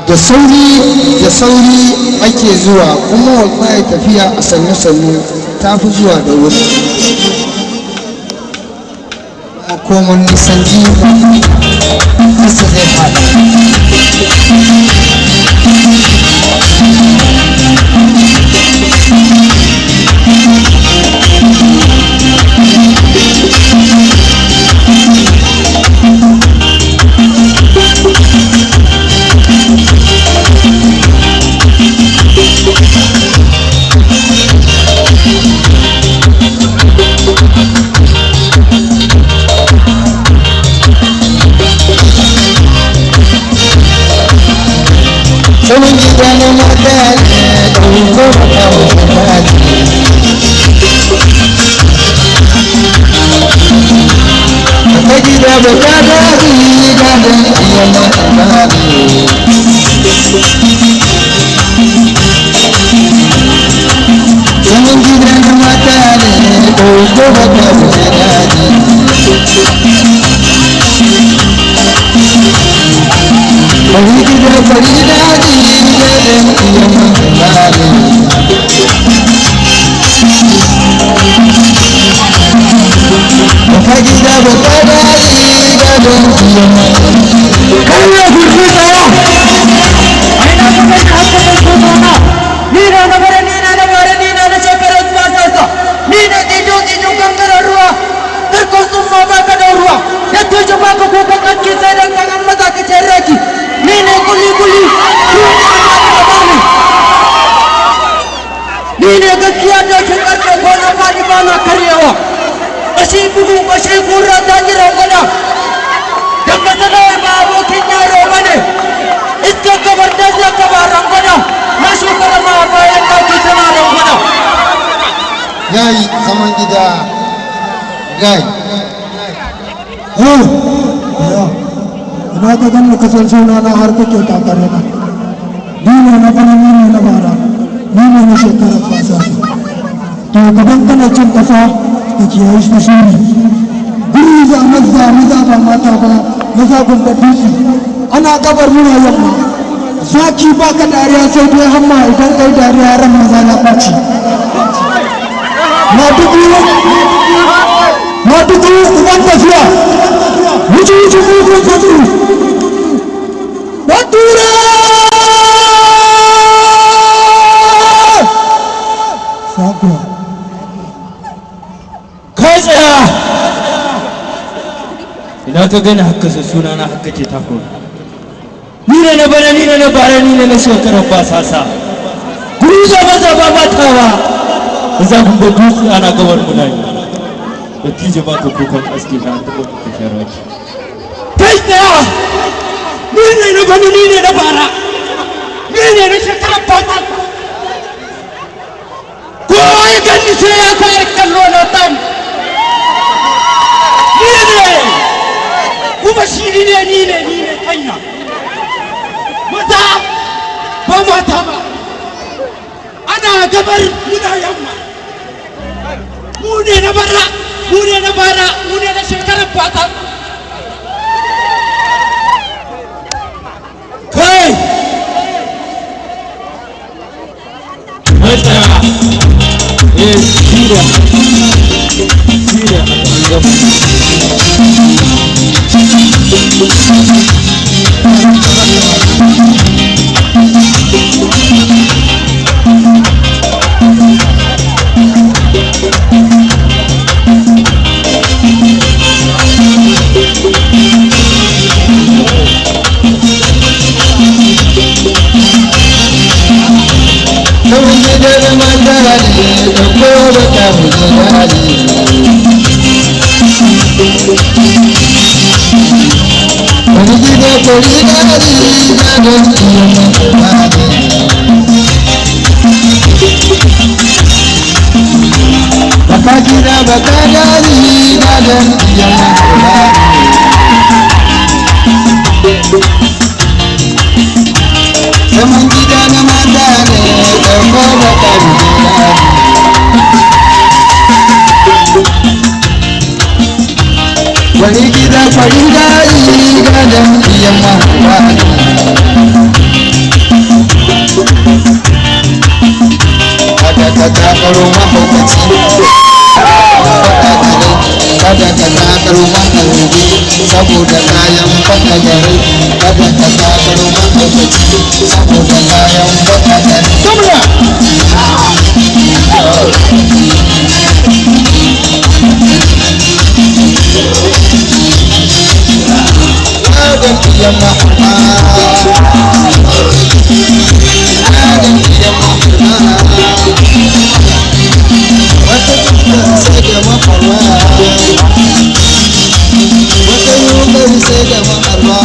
da sauri ake zuwa kuma wallahi tafiya a sannu ta fi zuwa da wuri makomin nisan jifa kasa zai fada Sanin gida na mata ne ɗauko mata wata daji Mata gida ba ta daji gadon iya mata daji Sanin gida na mata ne ɗauko mata wata daji Bari gida bari daji gadon iya mata daji Mata gida ba ta daji gadon iya mata Kariya gurfi tsaya! Aina kuma ta haka da sunana ni na bare ni na shekarar matasa ni na tsijo gangarar ruwa tarkon sun ma baka da ruwa ya tuje baka kukan kanki sai dan kan an maza ka tare ki ni ne kuli ni ne gaskiya da kin karfe ko na fadi ba na karyawa bashi bugu bashi kura ta jira gwada dan ba ta da ba abokin yaro bane iska kabar da ya kabaran gwada na shukara ma bayan dauki tana da gwada yayi zaman gida gai ina ka ganni kasan suna na har kake kakare na ni ne na bana ni ne na bara ni ne na shekarar fasa to gaban kana cin kasa da kiyaye shi shiri guri za maza ba mata ba maza gunda dutse ana gabar muna yamma zaki baka dariya sai dai hamma idan kai dariya ran maza na ɓaci ma dubu uban tafiya wuce mugun fatu batura sakuwa kai tsaya ina ka gani haka sa suna na haka ce tako ni ne na bana ni ne na bara ni ne na shekarar ba sasa guri da maza ba matawa za ku ga dutse ana gabar muna yi da tije ba ka kukan aski na ta ba ka sharaki kai tsaya ni ne na bana ni ne na bara ni ne na shekarar ba sasa kowa ya gani sai ya kai kallo na tan ni ne kuma shi ni ne hanya mata ba mata ba ana gabar muna yamma mu ne na bara mu ne na shekarar fata kai mata shida zaman gida na mata ne ɗauko baka wani gida fari daji gadon ɗiyan mahuwa kada ka takaro mahaukaci kada ka takaro mahaukaci saboda kayan baka gari kada ka takaro mahaukaci saboda kayan baka gari Adam ɗiyan mahuwa Adam ɗiyan mahuwa wata dukkan sai da mafarwa wata yukar sai da mafarwa